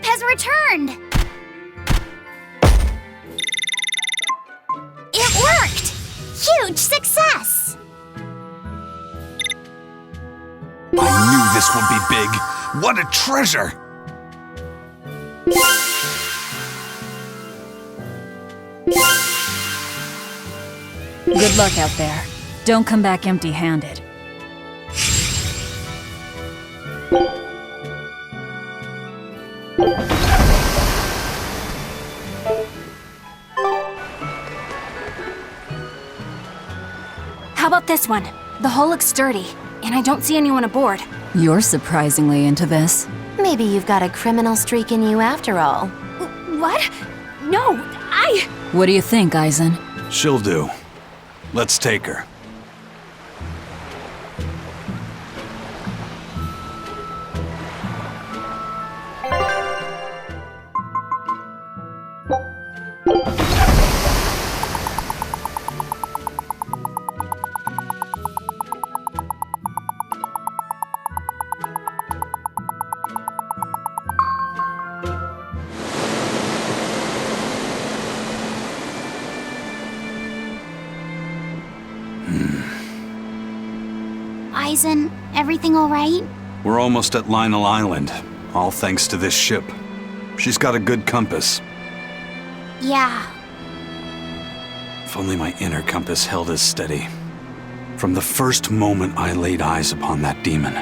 has returned! It worked! Huge success! I knew this would be big! What a treasure! Good luck out there. Don't come back empty-handed. How about this one? The hull looks sturdy, and I don't see anyone aboard. You're surprisingly into this. Maybe you've got a criminal streak in you after all. What? No, What do you think, Aizen? She'll do. Let's take her. Aizen, everything alright? We're almost at Lionel Island, all thanks to this ship. She's got a good compass. Yeah. If only my inner compass held as steady. From the first moment I laid eyes upon that demon,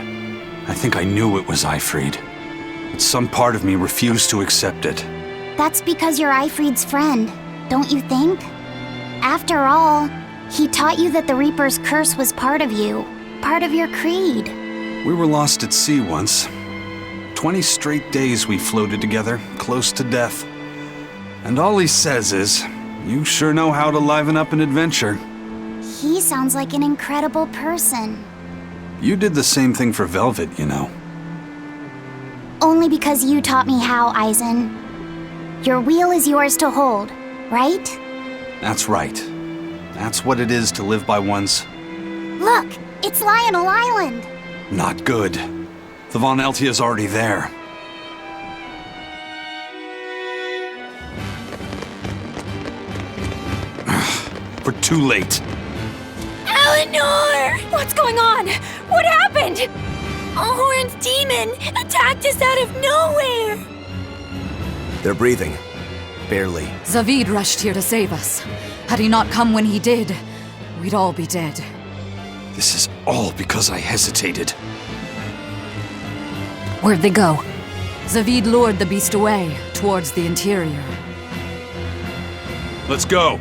I think I knew it was AIFREAD. But some part of me refused to accept it. That's because you're AIFREAD's friend, don't you think? After all, he taught you that the Reaper's curse was part of you, part of your creed. We were lost at sea once. 20 straight days we floated together, close to death. And all he says is, you sure know how to liven up an adventure. He sounds like an incredible person. You did the same thing for Velvet, you know. Only because you taught me how, Aizen. Your wheel is yours to hold, right? That's right. That's what it is to live by one's... Look, it's Lionel Island! Not good. The Von Eltia's already there. We're too late. Eleanor! What's going on? What happened? Horn's demon attacked us out of nowhere! They're breathing. Barely. Zavid rushed here to save us. Had he not come when he did, we'd all be dead. This is all because I hesitated. Where'd they go? Zavid lured the beast away, towards the interior. Let's go.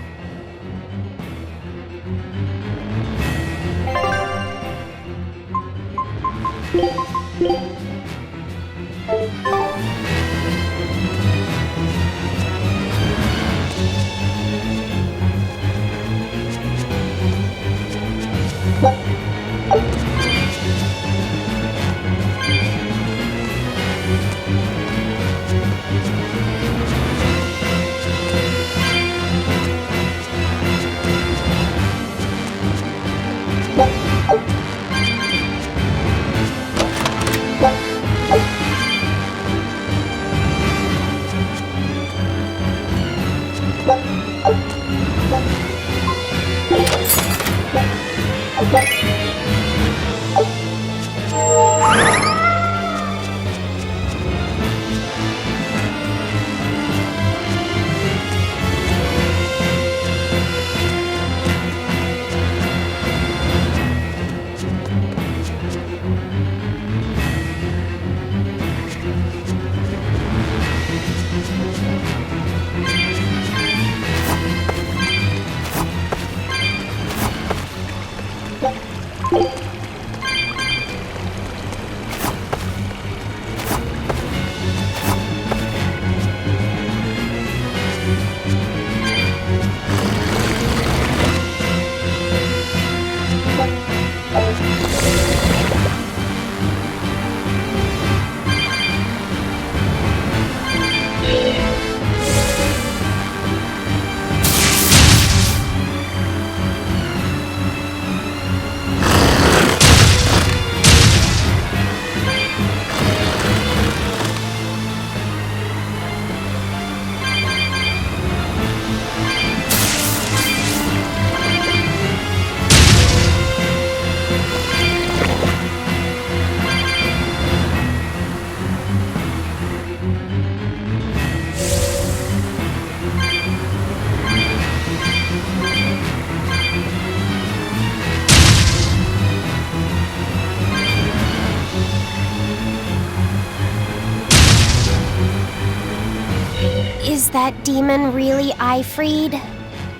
that demon really Aifread?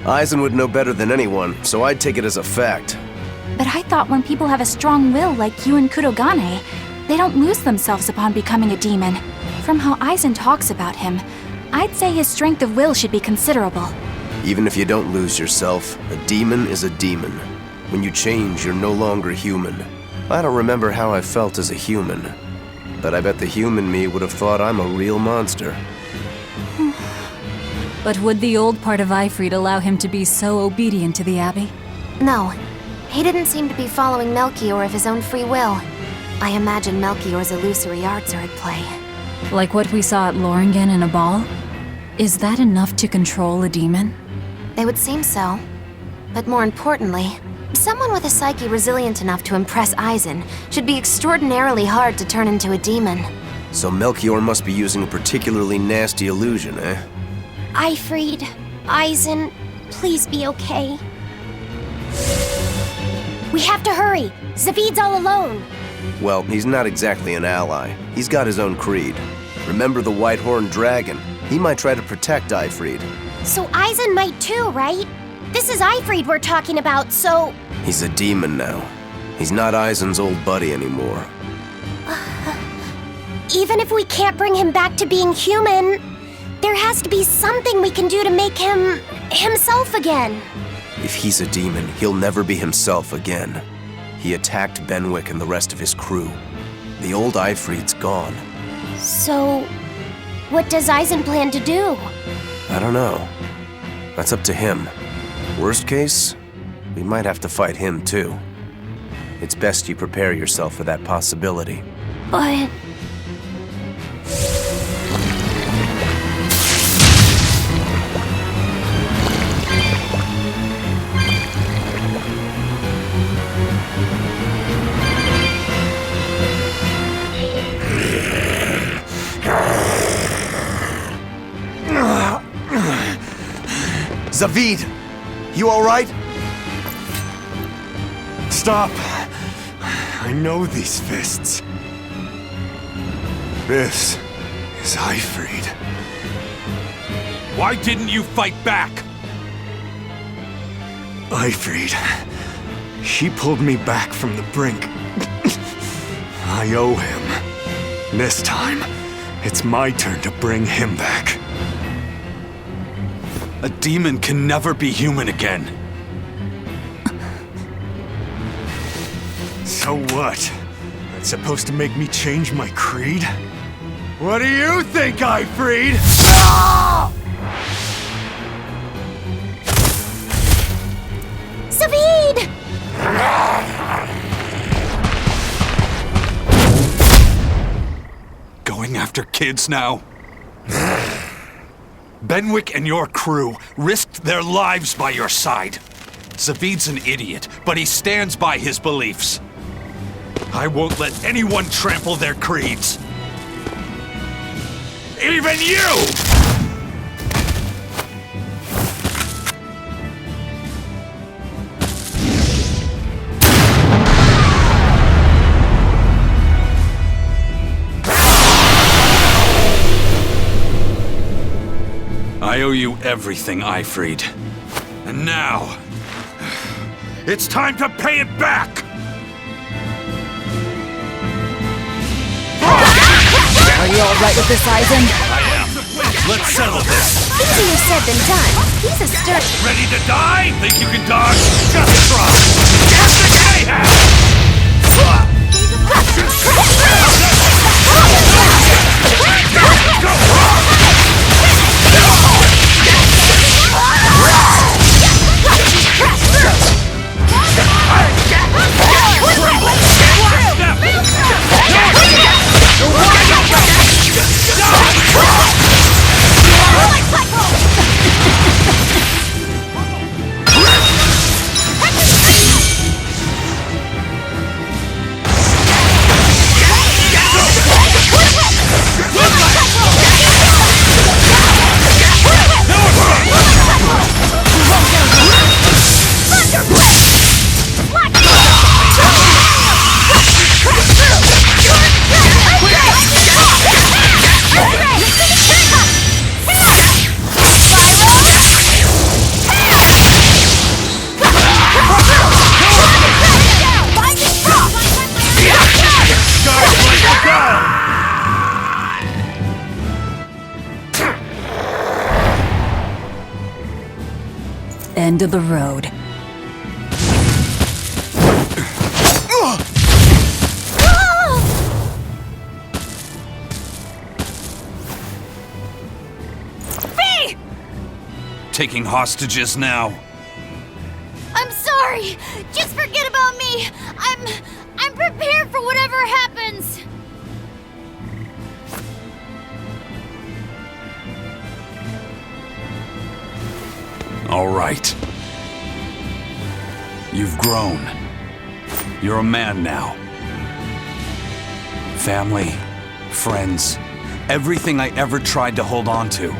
Aizen would know better than anyone, so I'd take it as a fact. But I thought when people have a strong will like you and Kurogane, they don't lose themselves upon becoming a demon. From how Aizen talks about him, I'd say his strength of will should be considerable. Even if you don't lose yourself, a demon is a demon. When you change, you're no longer human. I don't remember how I felt as a human, but I bet the human me would have thought I'm a real monster. But would the old part of AIFREAD allow him to be so obedient to the Abbey? No, he didn't seem to be following Melchior of his own free will. I imagine Melchior's illusory arts are at play. Like what we saw at Loringen in a ball? Is that enough to control a demon? They would seem so. But more importantly, someone with a psyche resilient enough to impress Aizen should be extraordinarily hard to turn into a demon. So Melchior must be using a particularly nasty illusion, eh? Aifread, Aizen, please be okay. We have to hurry! Zavid's all alone! Well, he's not exactly an ally. He's got his own creed. Remember the White-Horned Dragon? He might try to protect Aifread. So Aizen might too, right? This is Aifread we're talking about, so... He's a demon now. He's not Aizen's old buddy anymore. Even if we can't bring him back to being human, there has to be something we can do to make him... himself again. If he's a demon, he'll never be himself again. He attacked Benwick and the rest of his crew. The old Aifread's gone. So... what does Aizen plan to do? I don't know. That's up to him. Worst case, we might have to fight him too. It's best you prepare yourself for that possibility. But... Zavid! You alright? Stop! I know these fists. This is AIFREAD. Why didn't you fight back? AIFREAD. She pulled me back from the brink. I owe him. This time, it's my turn to bring him back. A demon can never be human again. So what? That's supposed to make me change my creed? What do you think, AIFREAD? Zavid! Going after kids now? Benwick and your crew risked their lives by your side. Zavid's an idiot, but he stands by his beliefs. I won't let anyone trample their creeds. Even you! I owe you everything, AIFREAD. And now, it's time to pay it back! Are you alright with this, Aizen? I am. Let's settle this. Easier said than done. He's a sturdy... Ready to die? Think you can dodge? Just try! Just a Ahab! end of the road. Taking hostages now. I'm sorry. Just forget about me. I'm prepared for whatever happens. All right. You've grown. You're a man now. Family, friends, everything I ever tried to hold on to,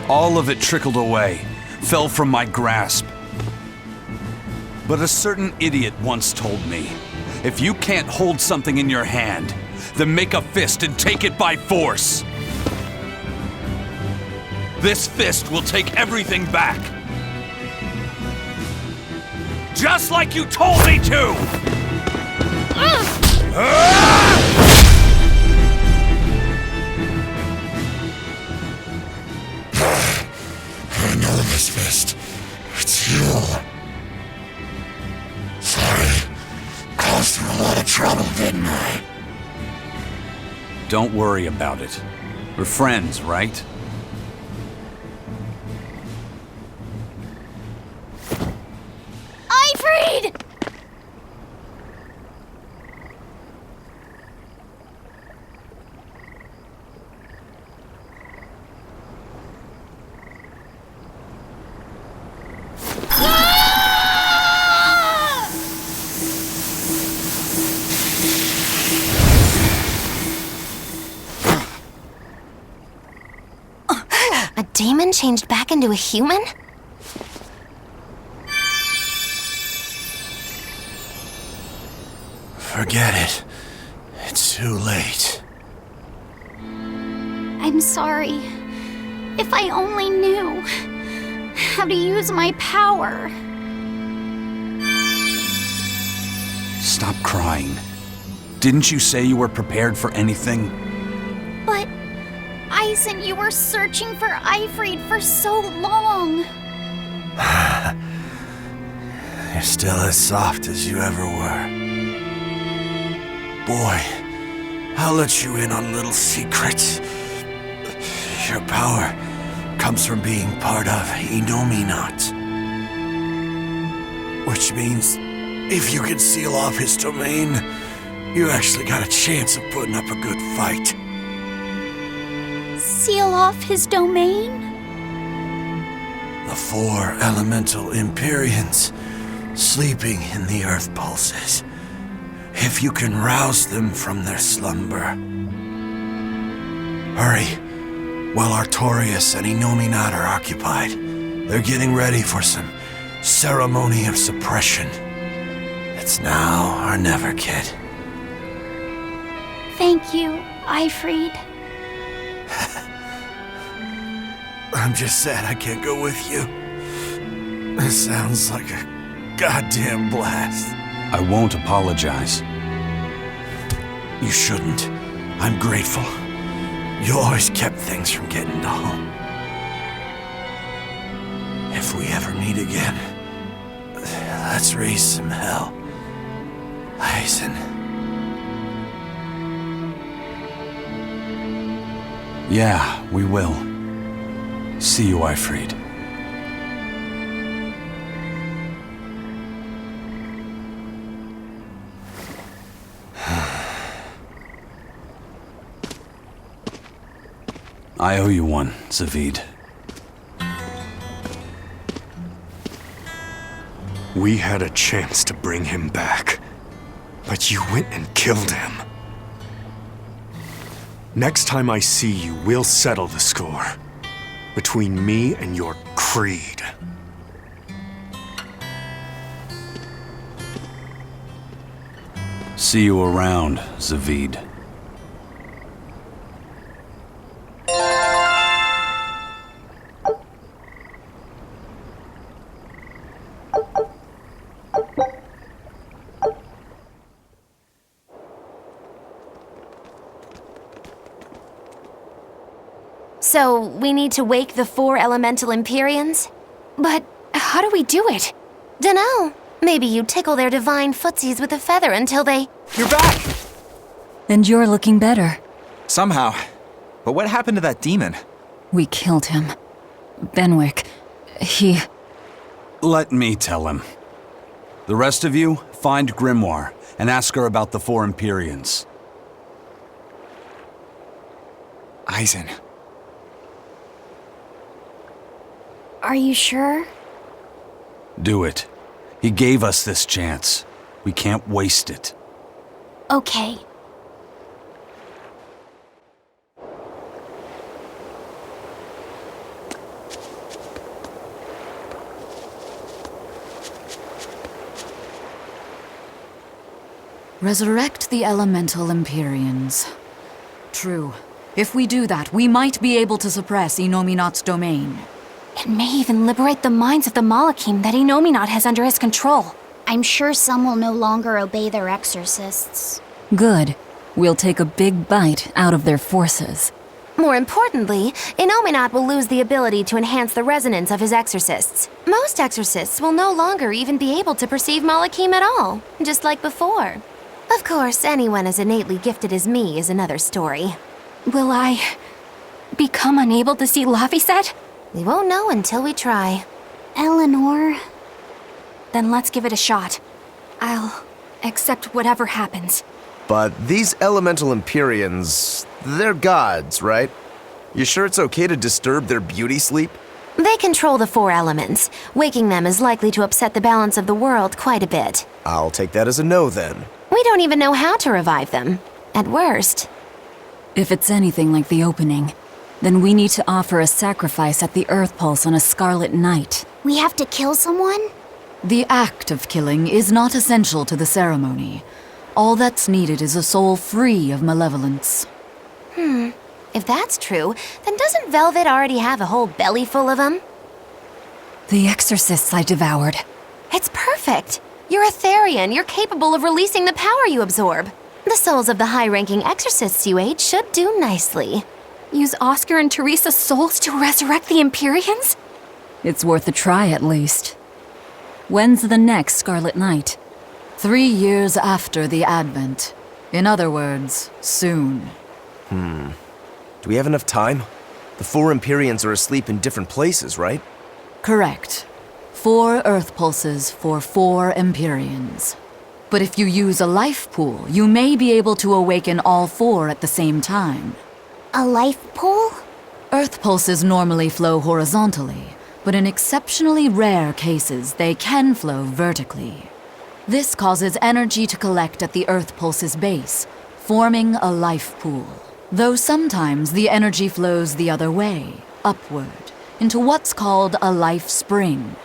all of it trickled away, fell from my grasp. But a certain idiot once told me, if you can't hold something in your hand, then make a fist and take it by force. This fist will take everything back. Just like you told me to! I know this fist. It's you. Sorry. Caused you a lot of trouble, didn't I? Don't worry about it. We're friends, right? AIFREAD! A demon changed back into a human? Forget it. It's too late. I'm sorry. If I only knew how to use my power. Stop crying. Didn't you say you were prepared for anything? But, Eisen, you were searching for AIFREAD for so long. You're still as soft as you ever were. Boy, I'll let you in on a little secret. Your power comes from being part of Inomata. Which means, if you can seal off his domain, you actually got a chance of putting up a good fight. Seal off his domain? The 4 elemental Empyreans sleeping in the earth pulses. If you can rouse them from their slumber. Hurry, while Artorias and Inomata are occupied. They're getting ready for some ceremony of suppression. It's now or never, kid. Thank you, AIFREAD. I'm just sad I can't go with you. It sounds like a goddamn blast. I won't apologize. You shouldn't. I'm grateful. You always kept things from getting to home. If we ever meet again, let's raise some hell. Eisen. Yeah, we will. See you, AIFREAD. I owe you one, Zavid. We had a chance to bring him back, but you went and killed him. Next time I see you, we'll settle the score. Between me and your creed. See you around, Zavid. So, we need to wake the 4 elemental Empyreans? But How do we do it? Dunno. Maybe you tickle their divine footsies with a feather until they... You're back! And you're looking better. Somehow. But what happened to that demon? We killed him. Benwick, he... Let me tell him. The rest of you, find Grimoire and ask her about the 4 Empyreans. Eisen. Are you sure? Do it. He gave us this chance. We can't waste it. Okay. Resurrect the elemental Empyreans. True. If we do that, we might be able to suppress Inominat's domain. It may even liberate the minds of the Malachim that Inominat has under his control. I'm sure some will no longer obey their exorcists. Good. We'll take a big bite out of their forces. More importantly, Inominat will lose the ability to enhance the resonance of his exorcists. Most exorcists will no longer even be able to perceive Malachim at all, just like before. Of course, anyone as innately gifted as me is another story. Will I... become unable to see Laphicet? We won't know until we try. Eleanor... Then let's give it a shot. I'll accept whatever happens. But these elemental Empyreans, they're gods, right? You sure it's okay to disturb their beauty sleep? They control the 4 elements. Waking them is likely to upset the balance of the world quite a bit. I'll take that as a no then. We don't even know how to revive them. At worst. If it's anything like the opening, then we need to offer a sacrifice at the Earth Pulse on a scarlet night. We have to kill someone? The act of killing is not essential to the ceremony. All that's needed is a soul free of malevolence. If that's true, then doesn't Velvet already have a whole belly full of them? The exorcists I devoured. It's perfect. You're a Therian. You're capable of releasing the power you absorb. The souls of the high-ranking exorcists you ate should do nicely. Use Oscar and Teresa's souls to resurrect the Empyreans? It's worth a try at least. When's the next Scarlet Night? 3 years after the Advent. In other words, soon. Do we have enough time? The 4 Empyreans are asleep in different places, right? Correct. 4 Earth Pulses for 4 Empyreans. But if you use a life pool, you may be able to awaken all 4 at the same time. A life pool? Earth Pulses normally flow horizontally, but in exceptionally rare cases, they can flow vertically. This causes energy to collect at the Earth Pulse's base, forming a life pool. Though sometimes the energy flows the other way, upward, into what's called a life spring.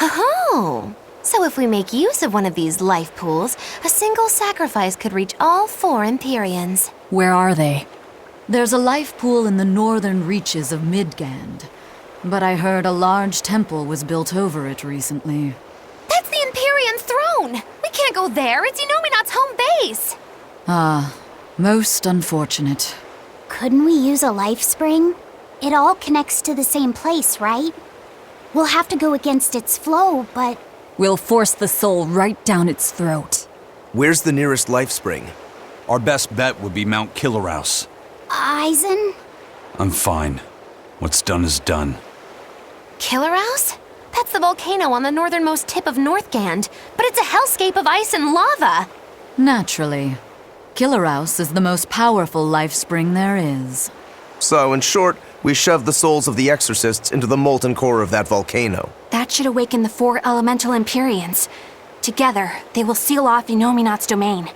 Oh, so if we make use of one of these life pools, a single sacrifice could reach all 4 Empyreans. Where are they? There's a life pool in the northern reaches of Midgand, but I heard a large temple was built over it recently. That's the Empyrean throne! We can't go there, it's Inominat's home base! Most unfortunate. Couldn't we use a life spring? It all connects to the same place, right? We'll have to go against its flow, but... We'll force the soul right down its throat. Where's the nearest life spring? Our best bet would be Mount Killerhouse. Eisen? I'm fine. What's done is done. Killerhouse? That's the volcano on the northernmost tip of Northgand, but it's a hellscape of ice and lava! Naturally. Killerhouse is the most powerful life spring there is. So, in short, we shove the souls of the exorcists into the molten core of that volcano. That should awaken the 4 elemental Empyreans. Together, they will seal off Inominat's domain.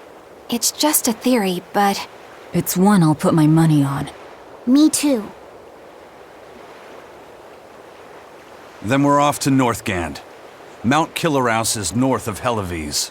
It's just a theory, but... It's one I'll put my money on. Me too. Then we're off to Northgand. Mount Killerhouse is north of Helives.